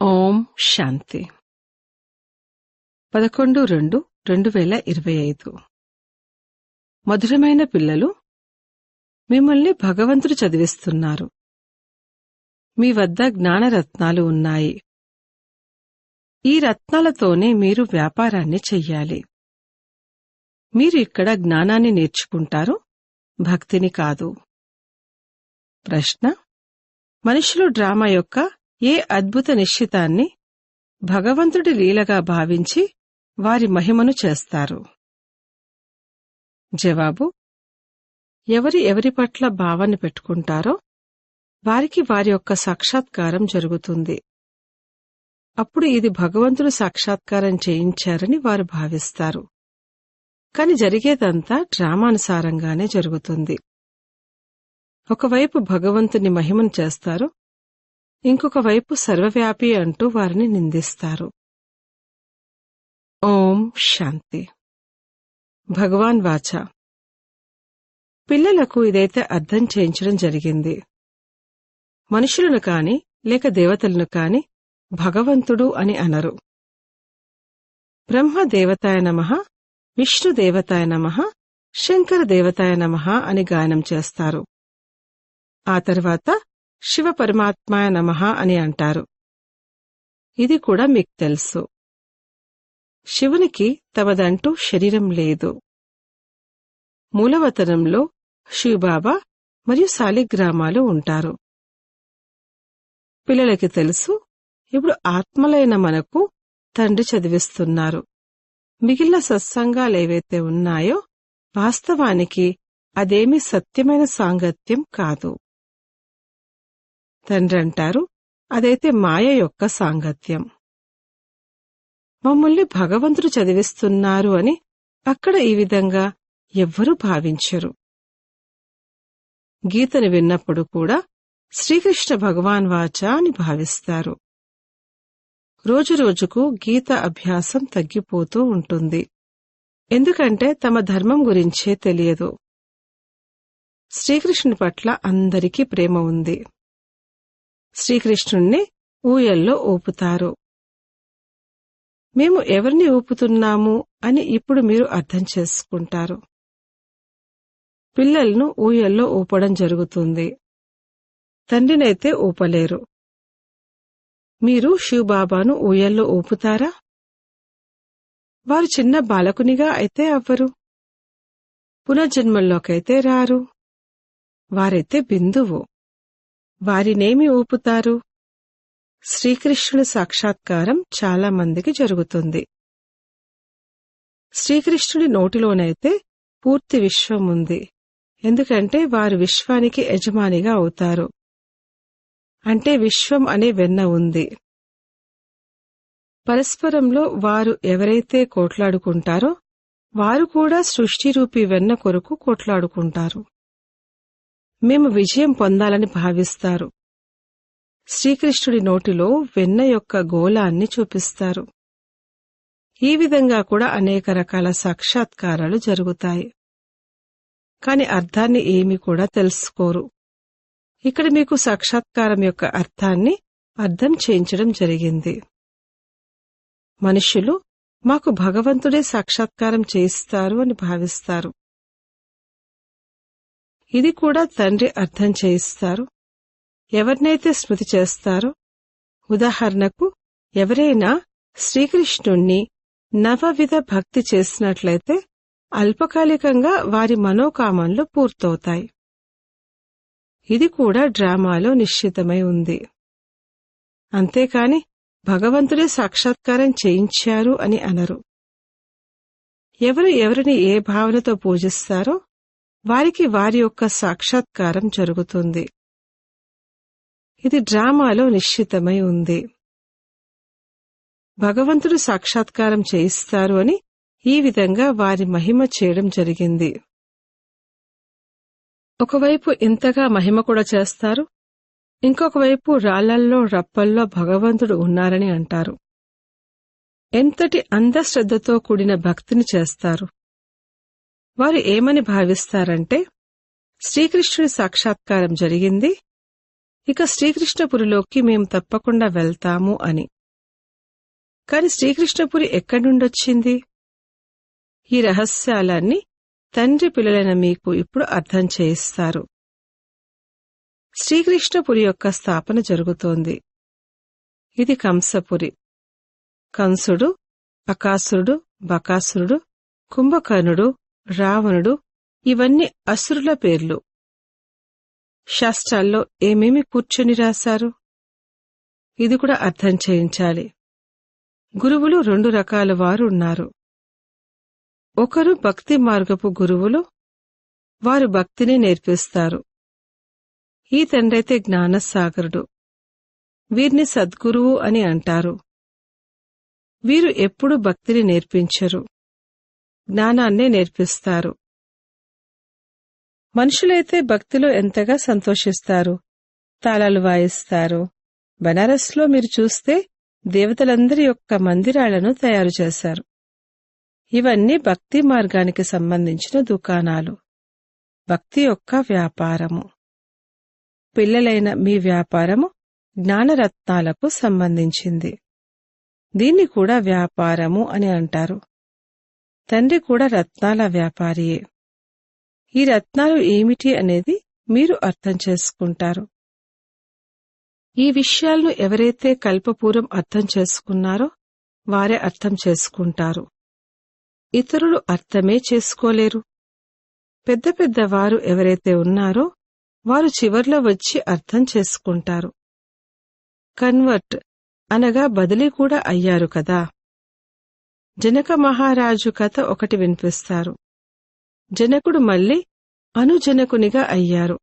ఓం శాంతి 11/2/2025 మధురమైన పిల్లలు, మిమ్మల్ని భగవంతుడు చదివిస్తున్నారు. మీ వద్ద జ్ఞానరత్నాలు ఉన్నాయి. ఈ రత్నాలతోనే మీరు వ్యాపారాన్ని చెయ్యాలి. మీరు ఇక్కడ జ్ఞానాన్ని నేర్చుకుంటారు, భక్తిని కాదు. ప్రశ్న: మనుషులు డ్రామా యొక్క ఏ అద్భుత నిశ్చితాన్ని భగవంతుడి లీలగా భావించి వారి మహిమను చేస్తారు? జవాబు: ఎవరి పట్ల భావాన్ని పెట్టుకుంటారో వారికి వారి యొక్క సాక్షాత్కారం జరుగుతుంది. అప్పుడు ఇది భగవంతుడు సాక్షాత్కారం చేయించారని వారు భావిస్తారు. కాని జరిగేదంతా డ్రామానుసారంగానే జరుగుతుంది. ఒకవైపు భగవంతుని మహిమను చేస్తారు, ఇంకొక వైపు సర్వవ్యాపి అంటూ వారిని నిందిస్తారు. ఓం శాంతి. భగవాన్ వాచ: పిల్లలకు ఇదైతే అర్థం చేయించడం జరిగింది. మనుషులను కాని లేక దేవతలను కాని భగవంతుడు అని అనరు. బ్రహ్మ దేవతాయ నమః, విష్ణు దేవతాయ నమః, శంకర దేవతాయ నమః అని గానం చేస్తారు. ఆ తర్వాత శివ పరమాత్మాయ నమః అని అంటారు. ఇది కూడా మీకు తెలుసు. శివునికి తమదంటూ శరీరం లేదు. మూలవతనంలో శివబాబా మరియు శాలిగ్రామాలు ఉంటారు. పిల్లలకి తెలుసు, ఇప్పుడు ఆత్మలైన మనకు తండ్రి చదివిస్తున్నారు. మిగిలిన సత్సంగాలేవైతే ఉన్నాయో వాస్తవానికి అదేమీ సత్యమైన సాంగత్యం కాదు. తండ్రంటారు, అదైతే మాయ యొక్క సాంగత్యం. మమ్మల్ని భగవంతుడు చదివిస్తున్నారు అని అక్కడ ఈ విధంగా ఎవ్వరూ భావించరు. గీతను విన్నప్పుడు కూడా శ్రీకృష్ణ భగవాన్ వాచ అని భావిస్తారు. రోజురోజుకు గీత అభ్యాసం తగ్గిపోతూ ఉంటుంది. ఎందుకంటే తమ ధర్మం గురించే తెలియదు. శ్రీకృష్ణుని పట్ల అందరికీ ప్రేమ ఉంది. శ్రీకృష్ణుణ్ణి ఊయల్లో ఊపుతారు. మేము ఎవరిని ఊపుతున్నాము అని ఇప్పుడు మీరు అర్థం చేసుకుంటారు. పిల్లలను ఊయల్లో ఊపడం జరుగుతుంది. తండ్రినైతే ఊపలేరు. మీరు శివబాబాను ఊయల్లో ఊపుతారా? వారు చిన్న బాలకునిగా అయితే అవ్వరు. పునర్జన్మల్లోకైతే రారు. వారైతే బిందువు. వారినేమి ఊపుతారు? శ్రీకృష్ణుడి సాక్షాత్కారం చాలా మందికి జరుగుతుంది. శ్రీకృష్ణుడి నోటిలోనైతే పూర్తి విశ్వం ఉంది. ఎందుకంటే వారు విశ్వానికి యజమానిగా అవుతారు. అంటే విశ్వం అనే వెన్న ఉంది. పరస్పరంలో వారు ఎవరైతే కోట్లాడుకుంటారో వారు కూడా సృష్టిరూపీ వెన్న కొరకు కోట్లాడుకుంటారు. మేము విజయం పొందాలని భావిస్తారు. శ్రీకృష్ణుడి నోటిలో వెన్న యొక్క గోళాన్ని చూపిస్తారు. ఈ విధంగా కూడా అనేక రకాల సాక్షాత్కారాలు జరుగుతాయి. కాని అర్థాన్ని ఏమీ కూడా తెలుసుకోరు. ఇక్కడ మీకు సాక్షాత్కారం యొక్క అర్థాన్ని అర్థం చేయించడం జరిగింది. మనుషులు మాకు భగవంతుడే సాక్షాత్కారం చేయిస్తారు అని భావిస్తారు. ఇది కూడా తండ్రి అర్థం చేయిస్తారు. ఎవరినైతే స్మృతి చేస్తారో, ఉదాహరణకు ఎవరైనా శ్రీకృష్ణుణ్ణి నవవిధ భక్తి చేసినట్లయితే అల్పకాలికంగా వారి మనోకామనలు పూర్తవుతాయి. ఇది కూడా డ్రామాలో నిశ్చితమై ఉంది. అంతేకాని భగవంతుడే సాక్షాత్కారం చేయించారు అని అనరు. ఎవరు ఎవరిని ఏ భావనతో పూజిస్తారో వారికి వారి యొక్క సాక్షాత్కారం జరుగుతుంది. ఇది డ్రామాలో నిశ్చితమై ఉంది. భగవంతుడు సాక్షాత్కారం చేయిస్తారు అని ఈ విధంగా వారి మహిమ చేయడం జరిగింది. ఒకవైపు ఇంతగా మహిమ కూడా చేస్తారు, ఇంకొక వైపు రాళ్లల్లో రప్పల్లో భగవంతుడు ఉన్నారని అంటారు. ఎంతటి అంధశ్రద్ధతో కూడిన భక్తిని చేస్తారు. వారు ఏమని భావిస్తారంటే శ్రీకృష్ణుడి సాక్షాత్కారం జరిగింది, ఇక శ్రీకృష్ణపురిలోకి మేం తప్పకుండా వెళ్తాము అని. కాని శ్రీకృష్ణపురి ఎక్కడి నుండొచ్చింది? ఈ రహస్యాలన్నీ తండ్రి పిల్లలైన మీకు ఇప్పుడు అర్థం చేయిస్తారు. శ్రీకృష్ణపురి యొక్క స్థాపన జరుగుతోంది. ఇది కంసపురి. కంసుడు, అకాసురుడు, బకాసురుడు, కుంభకర్ణుడు, రావణుడు ఇవన్నీ అసురుల పేర్లు. శాస్త్రాల్లో ఏమేమి కూర్చొని రాశారు? ఇది కూడా అర్థం చేయించాలి. గురువులు 2 రకాల వారు ఉన్నారు. ఒకరు భక్తి మార్గపు గురువులు, వారు భక్తిని నేర్పిస్తారు. ఈ తండ్రైతే జ్ఞానసాగరుడు. వీరిని సద్గురువు అని అంటారు. వీరు ఎప్పుడూ భక్తిని నేర్పించరు, జ్ఞానాన్నే నేర్పిస్తారు. మనుషులైతే భక్తిలో ఎంతగా సంతోషిస్తారు, తాళాలు వాయిస్తారు. బనారస్లో మీరు చూస్తే దేవతలందరి యొక్క మందిరాలను తయారు చేశారు. ఇవన్నీ భక్తి మార్గానికి సంబంధించిన దుకాణాలు, భక్తి యొక్క వ్యాపారము. పిల్లలైన మీ వ్యాపారము జ్ఞానరత్నాలకు సంబంధించింది. దీన్ని కూడా వ్యాపారము అని అంటారు. తండ్రి కూడా రత్నాల వ్యాపారియే. ఈ రత్నాలు ఏమిటి అనేది మీరు అర్థం చేసుకుంటారు. ఈ విషయాలను ఎవరైతే కల్పపూర్వం అర్థం చేసుకున్నారో వారే అర్థం చేసుకుంటారు. ఇతరులు అర్థమే చేసుకోలేరు. పెద్ద పెద్ద వారు ఎవరైతే ఉన్నారో వారు చివర్లో వచ్చి అర్థం చేసుకుంటారు. కన్వర్ట్ అనగా బదిలీ కూడా అయ్యారు కదా. జనక మహారాజు కథ ఒకటి వినిపిస్తారు. జనకుడు మళ్లీ అనుజనకునిగా అయ్యారు.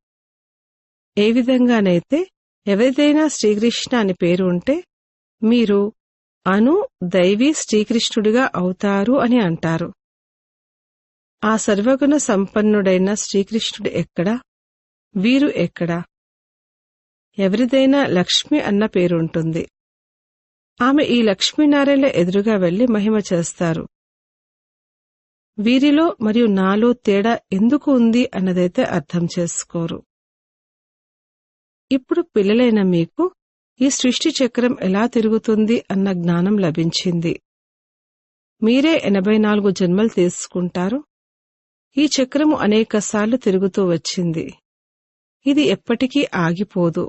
ఏ విధంగానైతే ఎవరిదైనా శ్రీకృష్ణ అని పేరు ఉంటే మీరు దైవీ శ్రీకృష్ణుడిగా అవుతారు అని అంటారు. ఆ సర్వగుణ సంపన్నుడైన శ్రీకృష్ణుడు ఎక్కడా? వీరు ఎక్కడా? ఎవరిదైనా లక్ష్మి అన్న పేరుంటుంది. ఆమె ఈ లక్ష్మీనారాయణల ఎదురుగా వెళ్లి మహిమ చేస్తారు. వీరిలో మరియు నాలో తేడా ఎందుకు ఉంది అన్నదైతే అర్థం చేసుకోరు. ఇప్పుడు పిల్లలైన మీకు ఈ సృష్టి చక్రం ఎలా తిరుగుతుంది అన్న జ్ఞానం లభించింది. మీరే 84 జన్మలు తీసుకుంటారు. ఈ చక్రము అనేకసార్లు తిరుగుతూ వచ్చింది. ఇది ఎప్పటికీ ఆగిపోదు.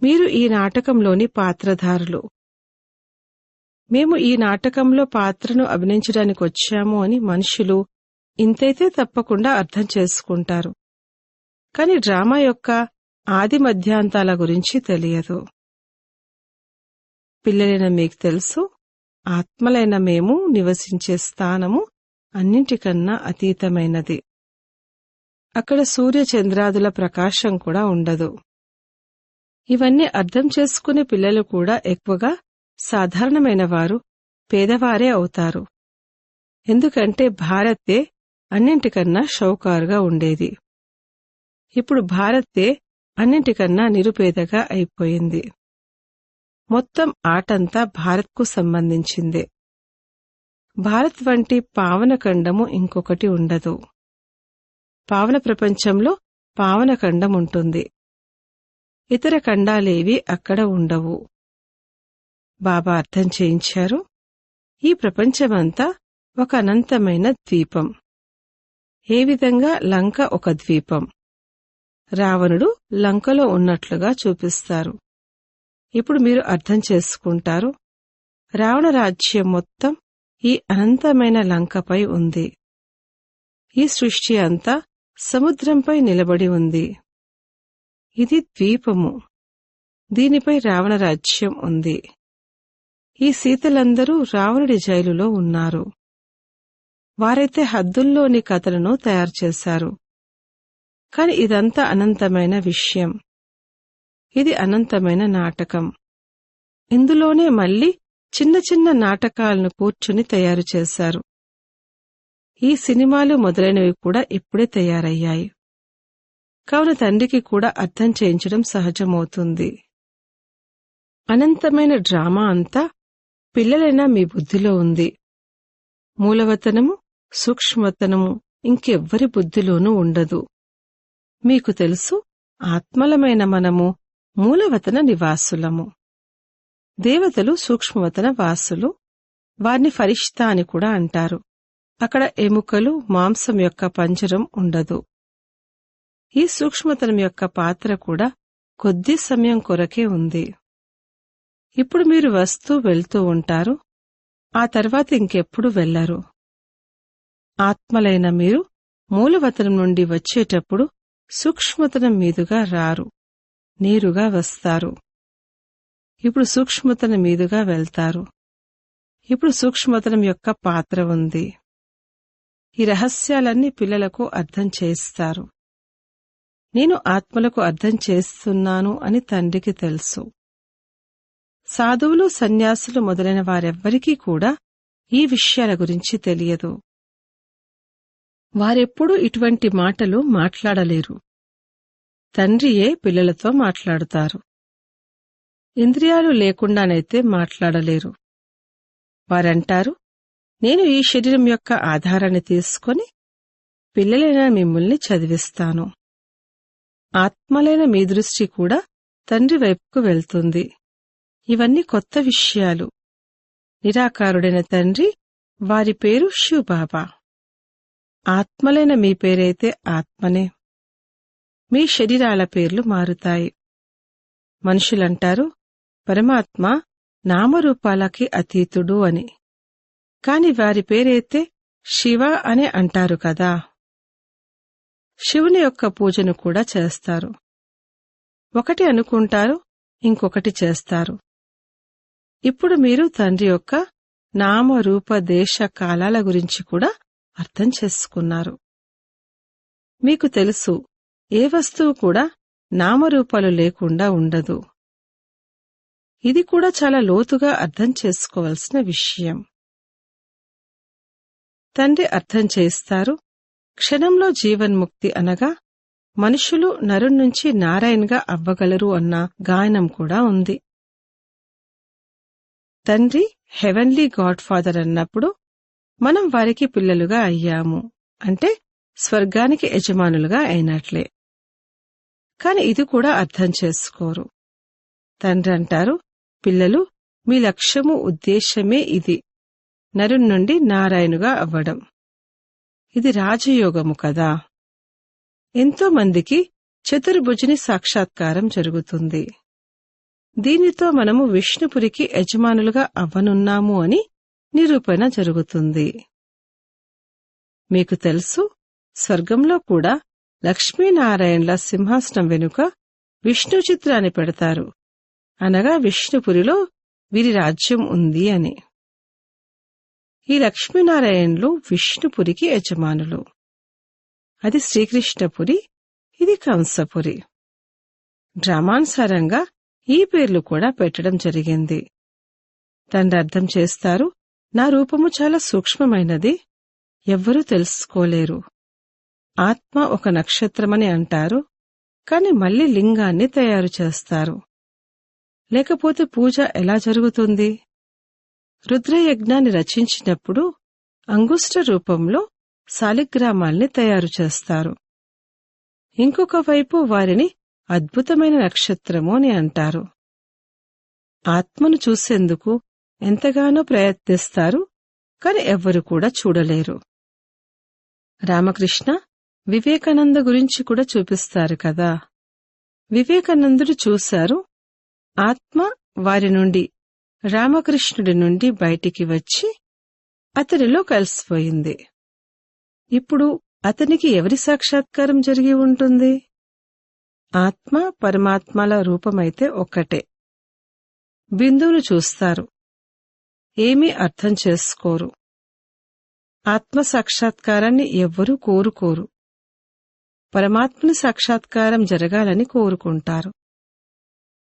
మీరు ఈ నాటకంలోని పాత్రధారులు. మేము ఈ నాటకంలో పాత్రను అభినయించడానికొచ్చాము అని మనుషులు ఇంతైతే తప్పకుండా అర్థం చేసుకుంటారు. కాని డ్రామా యొక్క ఆది మధ్యాంతాల గురించి తెలియదు. పిల్లలైన మీకు తెలుసు, ఆత్మలైన మేము నివసించే స్థానము అన్నింటికన్నా అతీతమైనది. అక్కడ సూర్యచంద్రాదుల ప్రకాశం కూడా ఉండదు. ఇవన్నీ అర్థం చేసుకునే పిల్లలు కూడా ఎక్కువగా సాధారణమైన వారు, పేదవారే అవుతారు. ఎందుకంటే భారతే అన్నింటికన్నా షౌకారుగా ఉండేది. ఇప్పుడు భారతే అన్నింటికన్నా నిరుపేదగా అయిపోయింది. మొత్తం ఆటంతా భారత్కు సంబంధించిందే. భారత్ వంటి పావనఖండము ఇంకొకటి ఉండదు. పావన ప్రపంచంలో పావనఖండం ఉంటుంది. ఇతర ఖండాలేవి అక్కడ ఉండవు. బాబా అర్థం చేయించారు, ఈ ప్రపంచమంతా ఒక అనంతమైన ద్వీపం. ఏ విధంగా లంక ఒక ద్వీపం. రావణుడు లంకలో ఉన్నట్లుగా చూపిస్తారు. ఇప్పుడు మీరు అర్థం చేసుకుంటారు, రావణ రాజ్యం మొత్తం ఈ అనంతమైన లంకపై ఉంది. ఈ సృష్టి అంతా సముద్రంపై నిలబడి ఉంది. ఇది ద్వీపము. దీనిపై రావణ రాజ్యం ఉంది. ఈ సీతలందరూ రావణుడి జైలులో ఉన్నారు. వారైతే హద్దుల్లోని కథలను తయారు చేశారు. కాని ఇదంతా అనంతమైన విషయం. ఇది అనంతమైన నాటకం. ఇందులోనే మళ్లీ చిన్న చిన్న నాటకాలను కూర్చుని తయారు చేశారు. ఈ సినిమాలు మొదలైనవి కూడా ఇప్పుడే తయారయ్యాయి. కావున తండ్రికి కూడా అర్థం చేయించడం సహజమవుతుంది. అనంతమైన డ్రామా అంతా పిల్లలైన మీ బుద్ధిలో ఉంది. మూలవతనము, సూక్ష్మవతనము ఇంకెవ్వరి బుద్ధిలోనూ ఉండదు. మీకు తెలుసు, ఆత్మలమైన మనము మూలవతన నివాసులము. దేవతలు సూక్ష్మవతన వాసులు. వారిని ఫరిష్తా అని కూడా అంటారు. అక్కడ ఎముకలు, మాంసం యొక్క పంజరం ఉండదు. ఈ సూక్ష్మతనం యొక్క పాత్ర కూడా కొద్ది సమయం కొరకే ఉంది. ఇప్పుడు మీరు వస్తూ వెళ్తూ ఉంటారు. ఆ తర్వాత ఇంకెప్పుడు వెళ్లరు. ఆత్మలైన మీరు మూలవతనం నుండి వచ్చేటప్పుడు సూక్ష్మతనం మీదుగా రారు, నేరుగా వస్తారు. ఇప్పుడు సూక్ష్మతనం మీదుగా వెళ్తారు. ఇప్పుడు సూక్ష్మతనం యొక్క పాత్ర ఉంది. ఈ రహస్యాలన్నీ పిల్లలకు అర్థం చేస్తారు. నేను ఆత్మలకు అర్థం చేస్తున్నాను అని తండ్రికి తెలుసు. సాధువులు, సన్యాసులు మొదలైన వారెవ్వరికీ కూడా ఈ విషయాల గురించి తెలియదు. వారెప్పుడూ ఇటువంటి మాటలు మాట్లాడలేరు. తండ్రియే పిల్లలతో మాట్లాడుతారు. ఇంద్రియాలు లేకుండానైతే మాట్లాడలేరు. వారంటారు, నేను ఈ శరీరం యొక్క ఆధారాన్ని తీసుకొని పిల్లలైన మిమ్మల్ని చదివిస్తాను. ఆత్మలైన మీ దృష్టి కూడా తండ్రి వైపుకు వెళ్తుంది. ఇవన్నీ కొత్త విషయాలు. నిరాకారుడైన తండ్రి, వారి పేరు శివబాబా. ఆత్మలైన మీ పేరైతే ఆత్మనే. మీ శరీరాల పేర్లు మారుతాయి. మనుషులంటారు, పరమాత్మ నామరూపాలకి అతీతుడు అని. కాని వారి పేరైతే శివ అనే అంటారు కదా. శివుని యొక్క పూజను కూడా చేస్తారు. ఒకటి అనుకుంటారు, ఇంకొకటి చేస్తారు. ఇప్పుడు మీరు తండ్రి యొక్క నామరూప దేశ కాలాల గురించి కూడా అర్థం చేసుకున్నారు. మీకు తెలుసు, ఏ వస్తువు కూడా నామరూపాలు లేకుండా ఉండదు. ఇది కూడా చాలా లోతుగా అర్థం చేసుకోవలసిన విషయం. తండ్రి అర్థం చేస్తారు, క్షణంలో జీవన్ముక్తి అనగా మనుషులు నరుణ్ణుంచి నారాయణ్గా అవ్వగలరు అన్న గాయనం కూడా ఉంది. తండ్రి హెవెన్లీ గాడ్ ఫాదర్ అన్నప్పుడు మనం వారికి పిల్లలుగా అయ్యాము, అంటే స్వర్గానికి యజమానులుగా అయినట్లే. కాని ఇది కూడా అర్థం చేసుకోరు. తండ్రి అంటారు, పిల్లలు, మీ లక్ష్యము, ఉద్దేశ్యమే ఇది, నరుణ్ణుండి నారాయణుగా అవ్వడం. ఇది రాజయోగము కదా. ఎంతో మందికి చతుర్భుజుని సాక్షాత్కారం జరుగుతుంది. దీనితో మనము విష్ణుపురికి యజమానులుగా అవ్వనున్నాము అని నిరూపణ జరుగుతుంది. మీకు తెలుసు, స్వర్గంలో కూడా లక్ష్మీనారాయణల సింహాసనం వెనుక విష్ణు చిత్రాన్ని పెడతారు, అనగా విష్ణుపురిలో వీరి రాజ్యం ఉంది అని. ఈ లక్ష్మీనారాయణులు విష్ణుపురికి యజమానులు. అది శ్రీకృష్ణపురి, ఇది కంసపురి. డ్రామానుసారంగా ఈ పేర్లు కూడా పెట్టడం జరిగింది. తండ్రి అర్థం చేస్తారు, నా రూపము చాలా సూక్ష్మమైనది, ఎవ్వరూ తెలుసుకోలేరు. ఆత్మ ఒక నక్షత్రమని అంటారు, కాని మళ్లీ లింగాన్ని తయారు చేస్తారు. లేకపోతే పూజ ఎలా జరుగుతుంది? రుద్రయజ్ఞాన్ని రచించినప్పుడు అంగుష్ట రూపంలో శాలిగ్రామాల్ని తయారు చేస్తారు. ఇంకొక వైపు వారిని అద్భుతమైన నక్షత్రము అని అంటారు. ఆత్మను చూసేందుకు ఎంతగానో ప్రయత్నిస్తారు, కాని ఎవ్వరు కూడా చూడలేరు. రామకృష్ణ వివేకానంద గురించి కూడా చూపిస్తారు కదా. వివేకానందుడు చూశారు, ఆత్మ వారి నుండి, రామకృష్ణుడి నుండి బయటికి వచ్చి అతనిలో కలిసిపోయింది. ఇప్పుడు అతనికి ఎవరి సాక్షాత్కారం జరిగి ఉంటుంది? ఆత్మ పరమాత్మల రూపమైతే ఒక్కటే. బిందువును చూస్తారు, ఏమీ అర్థం చేసుకోరు. ఆత్మ సాక్షాత్కారాన్ని ఎవ్వరూ కోరుకోరు. పరమాత్మని సాక్షాత్కారం జరగాలని కోరుకుంటారు.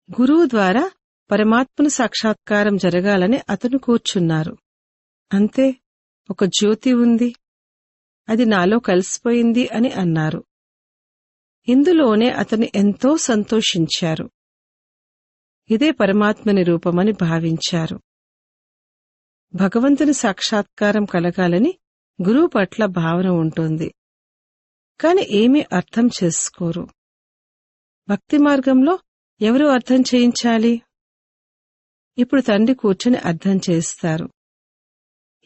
గురువు ద్వారా పరమాత్మని సాక్షాత్కారం జరగాలని అతను కూర్చున్నారు. అంతే, ఒక జ్యోతి ఉంది, అది నాలో కలిసిపోయింది అని అన్నారు. ఇందులోనే అతను ఎంతో సంతోషించారు. ఇదే పరమాత్మని రూపమని భావించారు. భగవంతుని సాక్షాత్కారం కలగాలని గురువు పట్ల భావన ఉంటుంది, కాని ఏమీ అర్థం చేసుకోరు. భక్తి మార్గంలో ఎవరు అర్థం చేయించాలి? ఇప్పుడు తండ్రి కూర్చుని అర్థం చేయిస్తారు.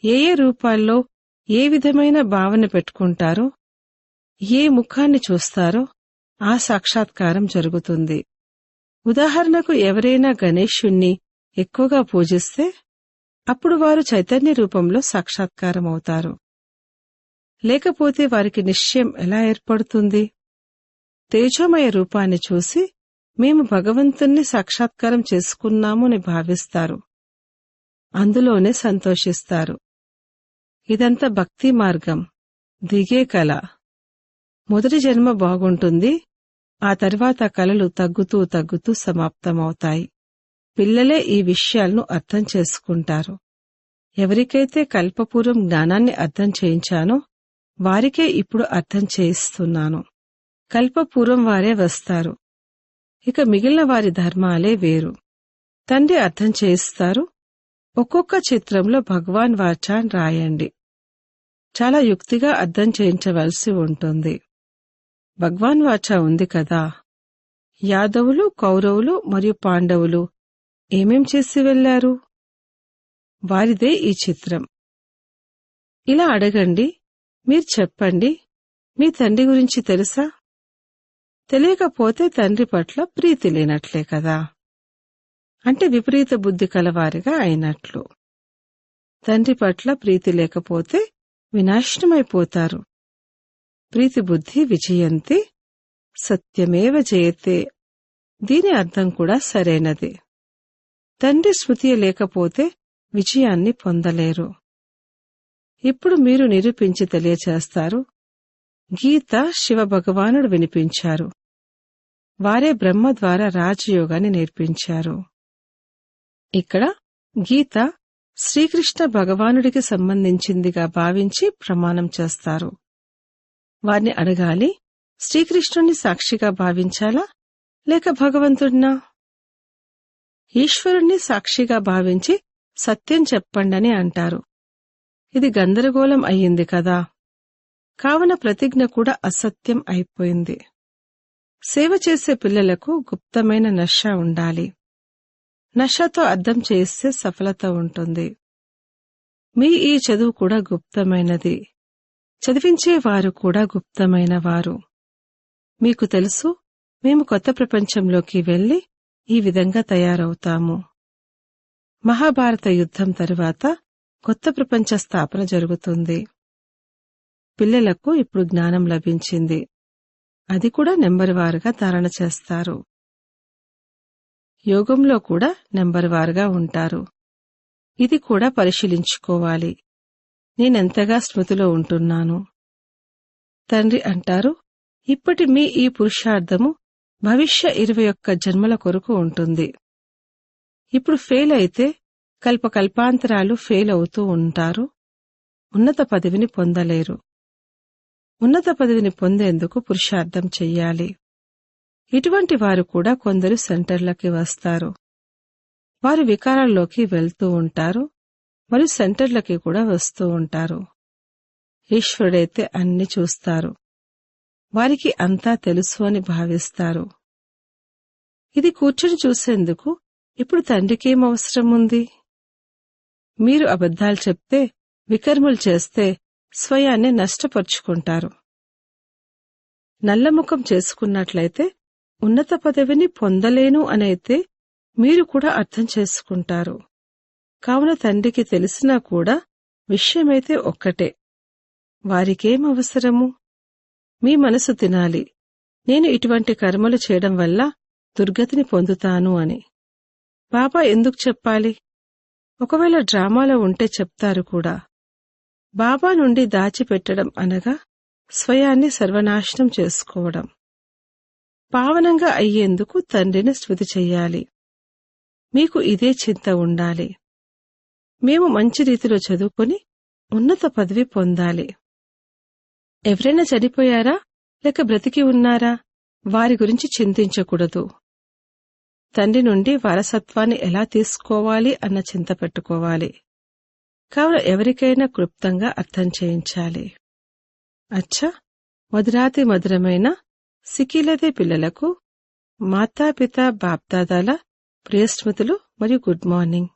ఏ ఏ రూపాల్లో ఏ విధమైన భావన పెట్టుకుంటారో, ఏ ముఖాన్ని చూస్తారో ఆ సాక్షాత్కారం జరుగుతుంది. ఉదాహరణకు ఎవరైనా గణేశుణ్ణి ఎక్కువగా పూజిస్తే అప్పుడు వారు చైతన్య రూపంలో సాక్షాత్కారమవుతారు. లేకపోతే వారికి నిశ్చయం ఎలా ఏర్పడుతుంది? తేజోమయ రూపాన్ని చూసి మేము భగవంతుణ్ణి సాక్షాత్కారం చేసుకున్నాము అని భావిస్తారు. అందులోనే సంతోషిస్తారు. ఇదంతా భక్తి మార్గం, దిగే కళ. మొదటి జన్మ బాగుంటుంది, ఆ తర్వాత కళలు తగ్గుతూ తగ్గుతూ సమాప్తమవుతాయి. పిల్లలే ఈ విషయాలను అర్థం చేసుకుంటారు. ఎవరికైతే కల్పపూర్వం జ్ఞానాన్ని అర్థం చేయించానో వారికే ఇప్పుడు అర్థం చేయిస్తున్నాను. కల్పపూర్వం వారే వస్తారు. ఇక మిగిలిన వారి ధర్మాలే వేరు. తండ్రి అర్థం చేయిస్తారు. ఒక్కొక్క చిత్రంలో భగవాన్ వాచాన్ రాయండి. చాలా యుక్తిగా అర్థం చేయించవలసి ఉంటుంది. భగవాన్ వాచా ఉంది కదా. యాదవులు, కౌరవులు మరియు పాండవులు ఏమేం చేసి వెళ్లారు? వారిదే ఈ చిత్రం. ఇలా అడగండి, మీరు చెప్పండి, మీ తండ్రి గురించి తెలుసా? తెలియకపోతే తండ్రి పట్ల ప్రీతి లేనట్లే కదా. అంటే విపరీత బుద్ధి కలవారిగా అయినట్లు. తండ్రి పట్ల ప్రీతి లేకపోతే వినాశనమైపోతారు. ప్రీతి బుద్ధి విజయంతి సత్యమేవ జయతే. దీని అర్థం కూడా సరైనది. తండ్రి స్మృతి లేకపోతే విజయాన్ని పొందలేరు. ఇప్పుడు మీరు నిరూపించి తెలియచేస్తారు. గీత శివ భగవానుడు వినిపించారు. వారే బ్రహ్మ ద్వారా రాజయోగాన్ని నేర్పించారు. ఇక్కడ గీత శ్రీకృష్ణ భగవానుడికి సంబంధించిందిగా భావించి ప్రమాణం చేస్తారు. వారిని అడగాలి, శ్రీకృష్ణుణ్ణి సాక్షిగా భావించాలా లేక భగవంతుడినా? ఈశ్వరుణ్ణి సాక్షిగా భావించి సత్యం చెప్పండని అంటారు. ఇది గందరగోళం అయ్యింది కదా. కావున ప్రతిజ్ఞ కూడా అసత్యం అయిపోయింది. సేవ చేసే పిల్లలకు గుప్తమైన నష ఉండాలి. నషతో అర్థం చేస్తే సఫలత ఉంటుంది. మీ ఈ చదువు కూడా గుప్తమైనది. చదివించేవారు కూడా గుప్తమైన వారు. మీకు తెలుసు, మేము కొత్త ప్రపంచంలోకి వెళ్లి ఈ విధంగా తయారవుతాము. మహాభారత యుద్ధం తరువాత కొత్త ప్రపంచ స్థాపన జరుగుతుంది. పిల్లలకు ఇప్పుడు జ్ఞానం లభించింది. అది కూడా నెంబర్ వారుగా ధారణ చేస్తారు. యోగంలో కూడా నెంబర్ వారుగా ఉంటారు. ఇది కూడా పరిశీలించుకోవాలి. నేనెంతగా స్మృతిలో ఉంటున్నాను. తండ్రి అంటారు, ఇప్పటి మీ ఈ పురుషార్థము భవిష్య 21 జన్మల కొరకు ఉంటుంది. ఇప్పుడు ఫెయిల్ అయితే కల్పకల్పాంతరాలు ఫెయిల్ అవుతూ ఉంటారు. ఉన్నత పదవిని పొందలేరు. ఉన్నత పదవిని పొందేందుకు పురుషార్థం చెయ్యాలి. ఇటువంటి వారు కూడా కొందరు సెంటర్లకి వస్తారు. వారు వికారాల్లోకి వెళ్తూ ఉంటారు మరియు సెంటర్లకి కూడా వస్తూ ఉంటారు. ఈశ్వరుడైతే అన్ని చూస్తారు. వారికి అంతా తెలుసు అని భావిస్తారు. ఇది కూర్చుని చూసేందుకు ఇప్పుడు తండ్రికేం అవసరం ఉంది? మీరు అబద్ధాలు చెప్తే, వికర్మలు చేస్తే స్వయాన్ని నష్టపరుచుకుంటారు. నల్లముఖం చేసుకున్నట్లయితే ఉన్నత పదవిని పొందలేను అనైతే మీరు కూడా అర్థం చేసుకుంటారు. కావున తండ్రికి తెలిసినా కూడా విషయమైతే ఒక్కటే. వారికేం అవసరము? మీ మనసు తినాలి, నేను ఇటువంటి కర్మలు చేయడం వల్ల దుర్గతిని పొందుతాను అని. బాబా ఎందుకు చెప్పాలి? ఒకవేళ డ్రామాలో ఉంటే చెప్తారు కూడా. బాబా నుండి దాచిపెట్టడం అనగా స్వయాన్ని సర్వనాశనం చేసుకోవడం. పావనంగా అయ్యేందుకు తండ్రిని స్తుతి చెయ్యాలి. మీకు ఇదే చింత ఉండాలి. మేము మంచి రీతిలో చదువుకొని ఉన్నత పదవి పొందాలి. ఎవరైనా చనిపోయారా లేక బ్రతికి ఉన్నారా వారి గురించి చింతించకూడదు. తండ్రి నుండి వారసత్వాన్ని ఎలా తీసుకోవాలి అన్న చింత పెట్టుకోవాలి. కావున ఎవరికైనా క్లుప్తంగా అర్థం చేయించాలి. అచ్చా, మధురాతి మధురమైన సిక్కిలదే పిల్లలకు మాతాపిత బాప్దాదాల ప్రియస్మృతులు మరియు గుడ్ మార్నింగ్.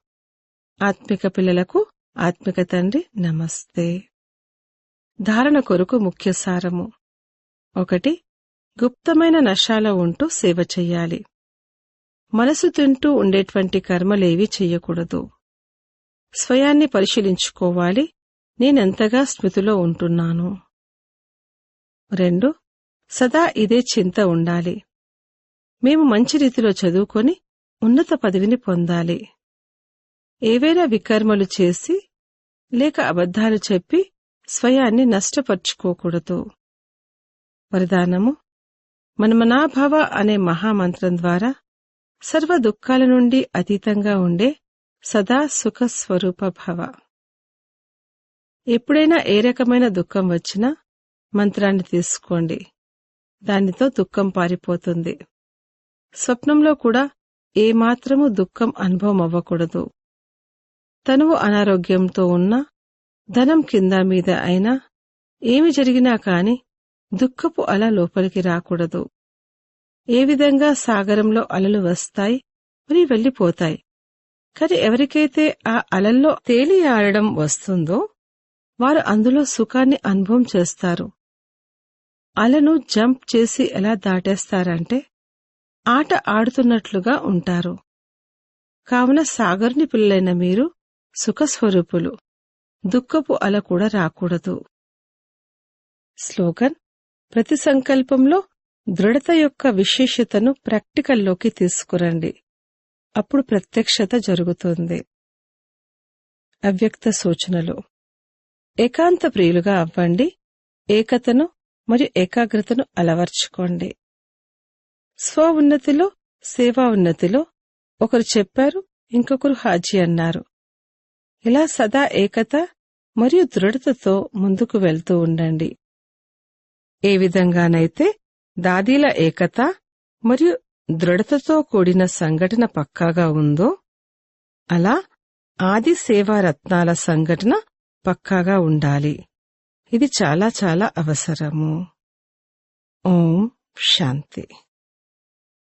ఆత్మిక పిల్లలకు ఆత్మిక తండ్రి నమస్తే. ధారణ కొరకు ముఖ్య సారము. 1. గుప్తమైన నశాలో ఉంటూ సేవ చెయ్యాలి. మనసు తింటూ ఉండేటువంటి కర్మలేవీ చెయ్యకూడదు. స్వయాన్ని పరిశీలించుకోవాలి, నేనెంతగా స్మృతిలో ఉంటున్నాను. 2. సదా ఇదే చింత ఉండాలి. మేము మంచి రీతిలో చదువుకొని ఉన్నత పదవిని పొందాలి. ఏవైనా వికర్మలు చేసి లేక అబద్ధాలు చెప్పి స్వయాన్ని నష్టపరుచుకోకూడదు. వరదానము. మన్మనాభవ అనే మహామంత్రం ద్వారా సర్వ దుఃఖాల నుండి అతీతంగా ఉండే సదా సుఖస్వరూప భవ. ఎప్పుడైనా ఏ రకమైన దుఃఖం వచ్చినా మంత్రాన్ని తీసుకోండి, దానితో దుఃఖం పారిపోతుంది. స్వప్నంలో కూడా ఏమాత్రమూ దుఃఖం అనుభవం అవ్వకూడదు. తనువు అనారోగ్యంతో ఉన్నా, ధనం కింద మీద అయినా, ఏమి జరిగినా కాని దుఃఖపు అల లోపలికి రాకూడదు. ఏ విధంగా సాగరంలో అలలు వస్తాయి మరి వెళ్లిపోతాయి, కాని ఎవరికైతే ఆ అలల్లో తేలియాడడం వస్తుందో వారు అందులో సుఖాన్ని అనుభవం చేస్తారు. అలను జంప్ చేసి ఎలా దాటేస్తారంటే ఆట ఆడుతున్నట్లుగా ఉంటారు. కావున సాగర్ని పిల్లలైన మీరు సుఖస్వరూపులు, దుఃఖపు అల కూడా రాకూడదు. స్లోగన్. ప్రతి సంకల్పంలో దృఢత యొక్క విశేషతను ప్రాక్టికల్లోకి తీసుకురండి, అప్పుడు ప్రత్యక్షత జరుగుతుంది. అవ్యక్త సూచనలు. ఏకాంత ప్రియులుగా అవ్వండి. ఏకతను మరియు ఏకాగ్రతను అలవర్చుకోండి. స్వ ఉన్నతిలో, సేవా ఉన్నతిలో ఒకరు చెప్పారు, ఇంకొకరు హాజీ అన్నారు. ఇలా సదా ఏకత మరియు దృఢతతో ముందుకు వెళ్తూ ఉండండి. ఏ విధంగానైతే దాదీల ఏకత మరియు దృఢతతో కూడిన సంఘటన పక్కాగా ఉందో, అలా ఆది సేవా రత్నాల సంఘటన పక్కాగా ఉండాలి. ఇది చాలా చాలా అవసరము. ఓం శాంతి.